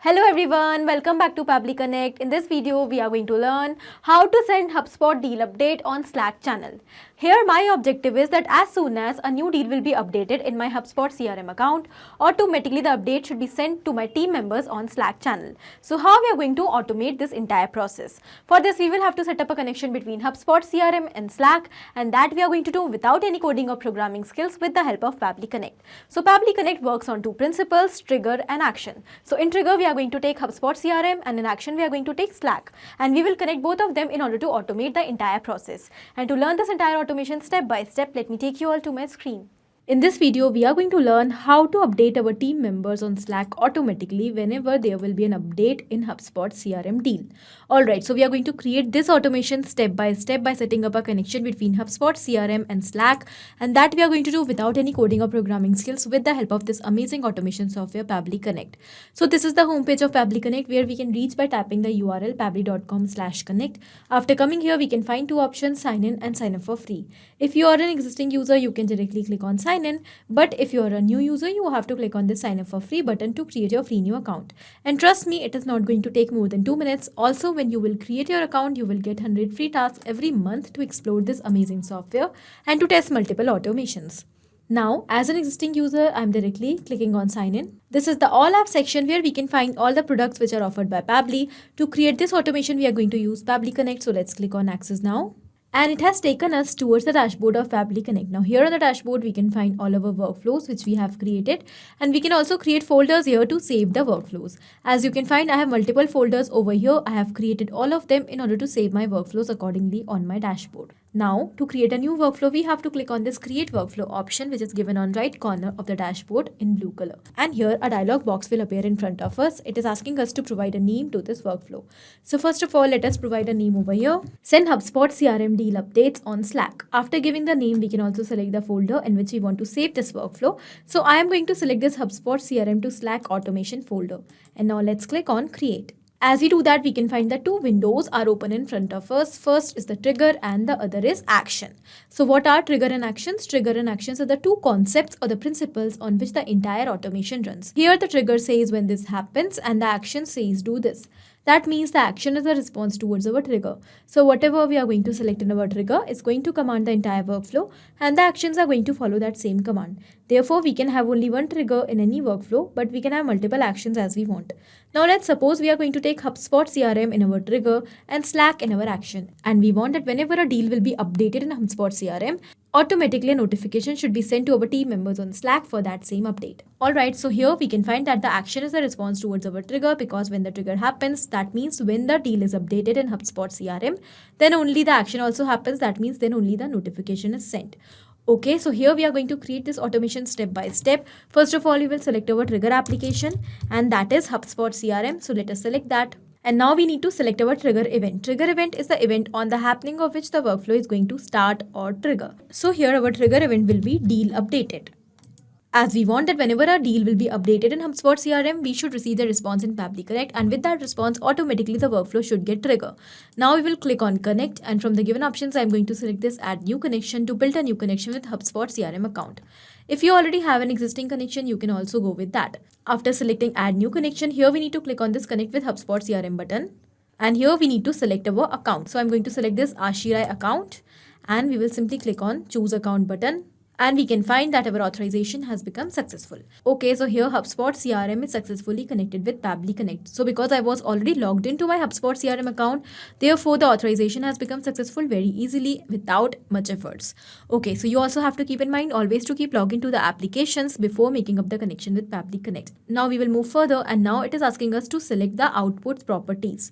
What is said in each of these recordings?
Hello everyone, welcome back to Pabbly Connect. In this video, we are going to learn how to send HubSpot deal update on Slack channel. Here my objective is that as soon as a new deal will be updated in my HubSpot CRM account, automatically the update should be sent to my team members on Slack channel. So how we are going to automate this entire process? For this, we will have to set up a connection between HubSpot CRM and Slack, and that we are going to do without any coding or programming skills with the help of Pabbly Connect. So Pabbly Connect works on two principles, trigger and action. So in trigger, we are going to take HubSpot CRM, and in action we are going to take Slack, and we will connect both of them in order to automate the entire process. And to learn this entire automation step by step, let me take you all to my screen. In this video, we are going to learn how to update our team members on Slack automatically whenever there will be an update in HubSpot CRM deal. Alright, so we are going to create this automation step by setting up a connection between HubSpot CRM and Slack, and that we are going to do without any coding or programming skills with the help of this amazing automation software Pabbly Connect. So this is the homepage of Pabbly Connect, where we can reach by tapping the URL pabbly.com/connect. After coming here, we can find two options, sign in and sign up for free. If you are an existing user, you can directly click on sign in, but if you are a new user, you have to click on this sign up for free button to create your free new account. And trust me, it is not going to take more than 2 minutes. Also, when you will create your account, you will get 100 free tasks every month to explore this amazing software and to test multiple automations. Now, as an existing user, I'm directly clicking on sign in. This is the all apps section where we can find all the products which are offered by Pabbly. To create this automation, we are going to use Pabbly Connect. So let's click on access now. And it has taken us towards the dashboard of Pabbly Connect. Now here on the dashboard, we can find all our workflows which we have created, and we can also create folders here to save the workflows. As you can find, I have multiple folders over here. I have created all of them in order to save my workflows accordingly on my dashboard. Now, to create a new workflow, we have to click on this create workflow option, which is given on right corner of the dashboard in blue color. And here a dialog box will appear in front of us. It is asking us to provide a name to this workflow. So first of all, let us provide a name over here. Send HubSpot CRM deal updates on Slack. After giving the name, we can also select the folder in which we want to save this workflow. So I am going to select this HubSpot CRM to Slack automation folder. And now let's click on create. As we do that, we can find that two windows are open in front of us. First is the trigger and the other is action. So what are trigger and actions? Trigger and actions are the two concepts or the principles on which the entire automation runs. Here the trigger says when this happens and the action says do this. That means the action is a response towards our trigger. So whatever we are going to select in our trigger is going to command the entire workflow, and the actions are going to follow that same command. Therefore, we can have only one trigger in any workflow, but we can have multiple actions as we want. Now let's suppose we are going to take HubSpot CRM in our trigger and Slack in our action. And we want that whenever a deal will be updated in HubSpot CRM, automatically a notification should be sent to our team members on Slack for that same update. Alright, so here we can find that the action is a response towards our trigger, because when the trigger happens, that means when the deal is updated in HubSpot CRM, then only the action also happens. That means then only the notification is sent. Okay, so here we are going to create this automation step by step. First of all, we will select our trigger application, and that is HubSpot CRM. So let us select that. And now we need to select our trigger event. Trigger event is the event on the happening of which the workflow is going to start or trigger. So here our trigger event will be deal updated. As we want that whenever a deal will be updated in HubSpot CRM, we should receive the response in Pabbly Connect, and with that response, automatically the workflow should get triggered. Now we will click on connect, and from the given options, I am going to select this add new connection to build a new connection with HubSpot CRM account. If you already have an existing connection, you can also go with that. After selecting add new connection, here we need to click on this connect with HubSpot CRM button, and here we need to select our account. So I'm going to select this Ashirai account, and we will simply click on choose account button. And we can find that our authorization has become successful. Okay, so here HubSpot CRM is successfully connected with Pabbly Connect. So because I was already logged into my HubSpot CRM account, therefore the authorization has become successful very easily without much efforts. Okay, so you also have to keep in mind always to keep logging to the applications before making up the connection with Pabbly Connect. Now we will move further, and now it is asking us to select the output properties.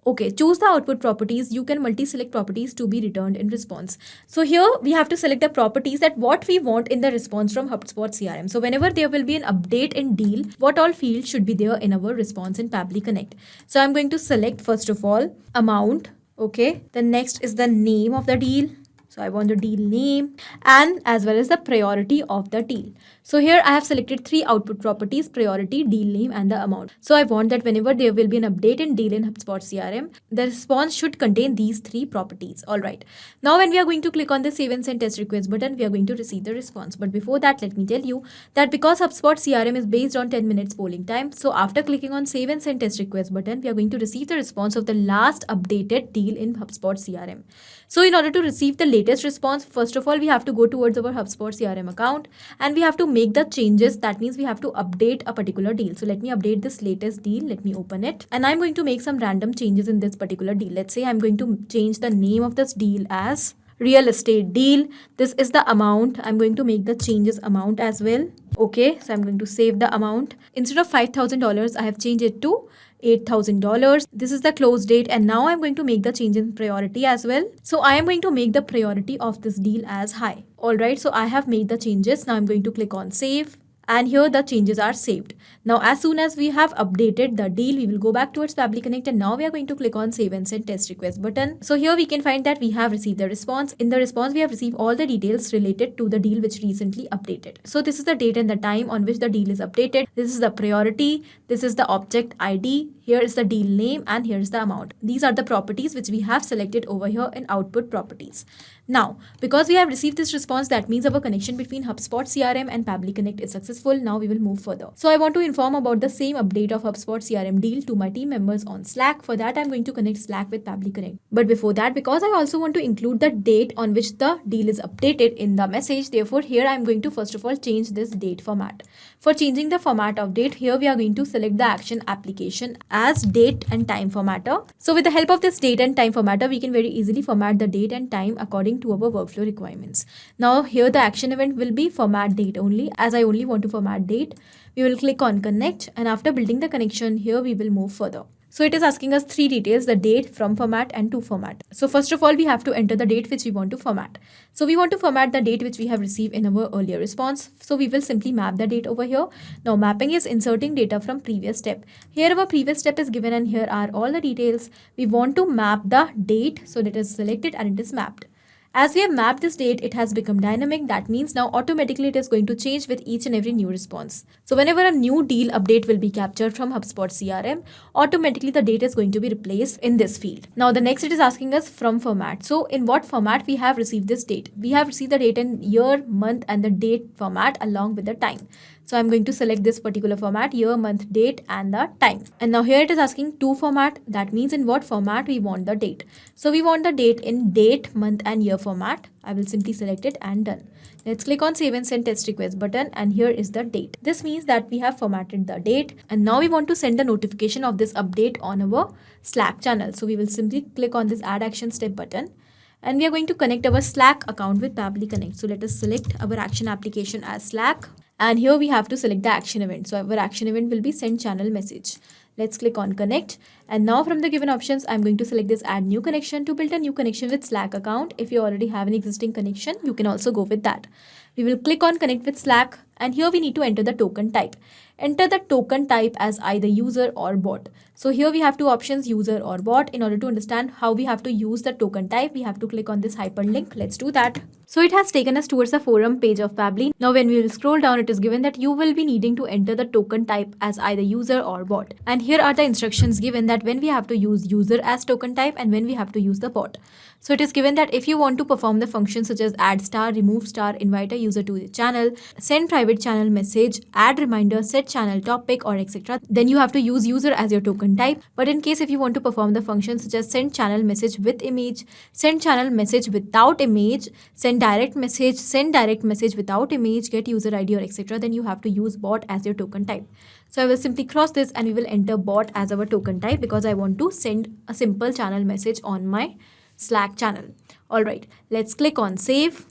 Okay, choose the output properties. You can multi-select properties to be returned in response. So here we have to select the properties that what we want in the response from HubSpot CRM. So whenever there will be an update in deal, what all fields should be there in our response in Pabbly Connect. So I'm going to select first of all amount. Okay, the next is the name of the deal. So I want the deal name and as well as the priority of the deal. So here I have selected three output properties: priority, deal name, and the amount. So I want that whenever there will be an update in deal in HubSpot CRM, the response should contain these three properties. All right. Now when we are going to click on the save and send test request button, we are going to receive the response. But before that, let me tell you that because HubSpot CRM is based on 10 minutes polling time, so after clicking on save and send test request button, we are going to receive the response of the last updated deal in HubSpot CRM. So in order to receive the latest response, first of all, we have to go towards our HubSpot CRM account and we have to make the changes. That means we have to update a particular deal. So let me update this latest deal. Let me open it. And I'm going to make some random changes in this particular deal. Let's say I'm going to change the name of this deal as real estate deal. This is the amount. I'm going to make the changes amount as well. Okay, so I'm going to save the amount. Instead of $5,000, I have changed it to $8,000. This is the close date, and now I'm going to make the change in priority as well. So I am going to make the priority of this deal as high. Alright, so I have made the changes. Now I'm going to click on save. And here the changes are saved. Now as soon as we have updated the deal, we will go back towards Pabbly Connect and now we are going to click on save and send test request button. So here we can find that we have received the response. In the response, we have received all the details related to the deal which recently updated. So this is the date and the time on which the deal is updated. This is the priority. This is the object ID. Here is the deal name and here is the amount. These are the properties which we have selected over here in output properties. Now, because we have received this response, that means our connection between HubSpot CRM and Pabbly Connect is successful. Now we will move further. So I want to inform about the same update of HubSpot CRM deal to my team members on Slack. For that, I'm going to connect Slack with Pabbly Connect. But before that, because I also want to include the date on which the deal is updated in the message, therefore here I'm going to first of all change this date format. For changing the format of date, here we are going to select the action application as date and time formatter. So with the help of this date and time formatter, we can very easily format the date and time according to our workflow requirements. Now here the action event will be format date only. As I only want to format date, we will click on connect, and after building the connection, here we will move further. So it is asking us three details: the date, from format, and to format. So first of all, we have to enter the date which we want to format. So we want to format the date which we have received in our earlier response. So we will simply map the date over here. Now mapping is inserting data from previous step. Here our previous step is given and here are all the details. We want to map the date. So it is selected and it is mapped. As we have mapped this date, it has become dynamic. That means now automatically it is going to change with each and every new response. So whenever a new deal update will be captured from HubSpot CRM, automatically the date is going to be replaced in this field. Now the next it is asking us from format. So in what format we have received this date? We have received the date in year, month and the date format along with the time. So I'm going to select this particular format: year, month, date and the time. And now here it is asking to format. That means in what format we want the date. So we want the date in date, month and year format. I will simply select it and done. Let's click on save and send test request button, and here is the date. This means that we have formatted the date, and now we want to send the notification of this update on our Slack channel. So we will simply click on this add action step button. And we are going to connect our Slack account with Pabbly Connect. So let us select our action application as Slack. And here we have to select the action event. So our action event will be send channel message. Let's click on connect. And now from the given options, I'm going to select this add new connection to build a new connection with Slack account. If you already have an existing connection, you can also go with that. We will click on connect with Slack. And here we need to enter the token type. Enter the token type as either user or bot. So here we have two options, user or bot. In order to understand how we have to use the token type, we have to click on this hyperlink. Let's do that. So it has taken us towards the forum page of Pabbly. Now when we will scroll down, it is given that you will be needing to enter the token type as either user or bot. And here are the instructions given that when we have to use user as token type and when we have to use the bot. So it is given that if you want to perform the functions such as add star, remove star, invite a user to the channel, send private channel message, add reminder, set channel topic or etc., then you have to use user as your token type. But in case if you want to perform the functions such as send channel message with image, send channel message without image, send direct message without image, get user ID or etc., then you have to use bot as your token type. So I will simply cross this and we will enter bot as our token type because I want to send a simple channel message on my Slack channel. Alright, let's click on save.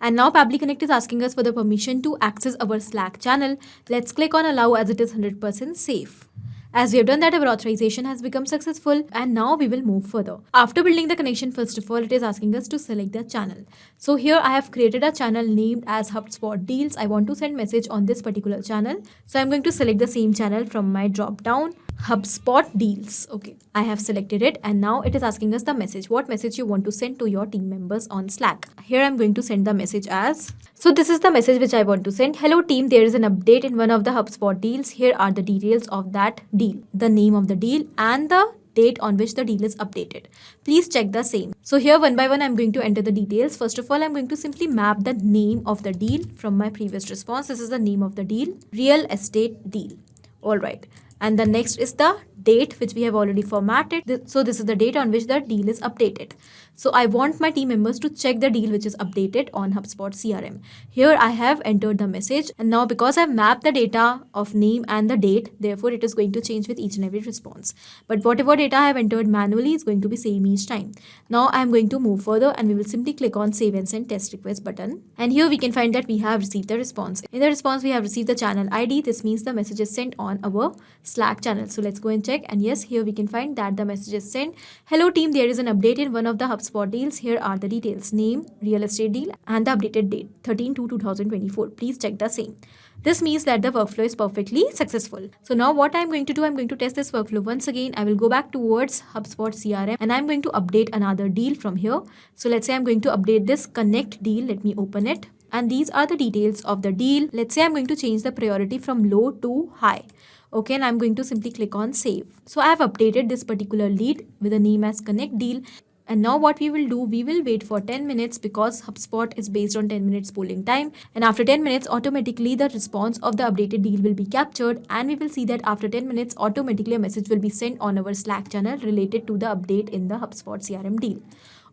And now Pabbly Connect is asking us for the permission to access our Slack channel. Let's click on allow as it is 100% safe. As we have done that, our authorization has become successful and now we will move further. After building the connection, first of all, it is asking us to select the channel. So here I have created a channel named as HubSpot Deals. I want to send message on this particular channel. So I'm going to select the same channel from my drop down. HubSpot deals. Okay, I have selected it and now it is asking us the message. What message you want to send to your team members on Slack? Here I'm going to send the message as. So this is the message which I want to send. Hello team, there is an update in one of the HubSpot deals. Here are the details of that deal, the name of the deal and the date on which the deal is updated. Please check the same. So here one by one I'm going to enter the details. First of all, I'm going to simply map the name of the deal from my previous response. This is the name of the deal, real estate deal. All right. And the next is the date which we have already formatted. So this is the date on which the deal is updated. So I want my team members to check the deal which is updated on HubSpot CRM. Here I have entered the message and now because I've mapped the data of name and the date, therefore it is going to change with each and every response. But whatever data I have entered manually is going to be same each time. Now I am going to move further and we will simply click on save and send test request button. And here we can find that we have received the response. In the response we have received the channel ID. This means the message is sent on our Slack channel. So let's go and check. And yes, here we can find that the message is sent. Hello team, there is an update in one of the HubSpot deals. Here are the details, name, real estate deal and the updated date 13/2/2024. Please check the same. This means that the workflow is perfectly successful. So now what I'm going to do, I'm going to test this workflow once again. I will go back towards HubSpot CRM and I'm going to update another deal from here. So let's say I'm going to update this connect deal. Let me open it. And these are the details of the deal. Let's say I'm going to change the priority from low to high. Okay, and I'm going to simply click on save. So I have updated this particular lead with a name as connect deal. And now what we will do, we will wait for 10 minutes because HubSpot is based on 10 minutes polling time. And after 10 minutes, automatically the response of the updated deal will be captured. And we will see that after 10 minutes, automatically a message will be sent on our Slack channel related to the update in the HubSpot CRM deal.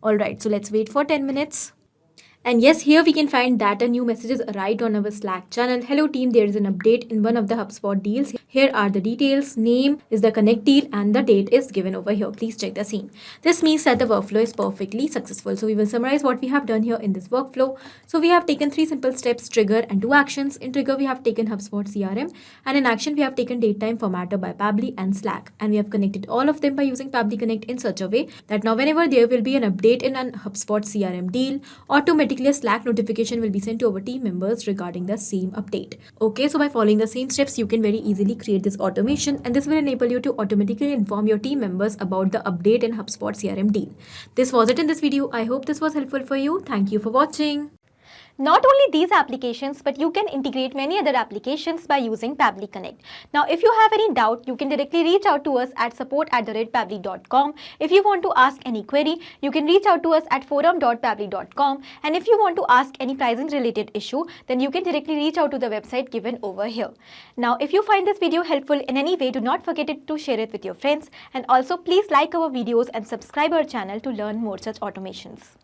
All right, so let's wait for 10 minutes. And yes, here we can find that a new message is arrived on our Slack channel. Hello team, there is an update in one of the HubSpot deals. Here are the details. Name is the connect deal and the date is given over here. Please check the same. This means that the workflow is perfectly successful. So we will summarize what we have done here in this workflow. So we have taken 3 simple steps, trigger and 2 actions. In trigger, we have taken HubSpot CRM and in action, we have taken date time formatter by Pabbly and Slack. And we have connected all of them by using Pabbly Connect in such a way that now whenever there will be an update in an HubSpot CRM deal, automatically a Slack notification will be sent to our team members regarding the same update. Okay, so by following the same steps, you can very easily create this automation and this will enable you to automatically inform your team members about the update in HubSpot CRM deal. This was it in this video. I hope this was helpful for you. Thank you for watching. Not only these applications, but you can integrate many other applications by using Pabbly Connect. Now, if you have any doubt, you can directly reach out to us at support@pabbly.com. If you want to ask any query, you can reach out to us at forum.pabbly.com. And if you want to ask any pricing related issue, then you can directly reach out to the website given over here. Now, if you find this video helpful in any way, do not forget to share it with your friends. And also, please like our videos and subscribe our channel to learn more such automations.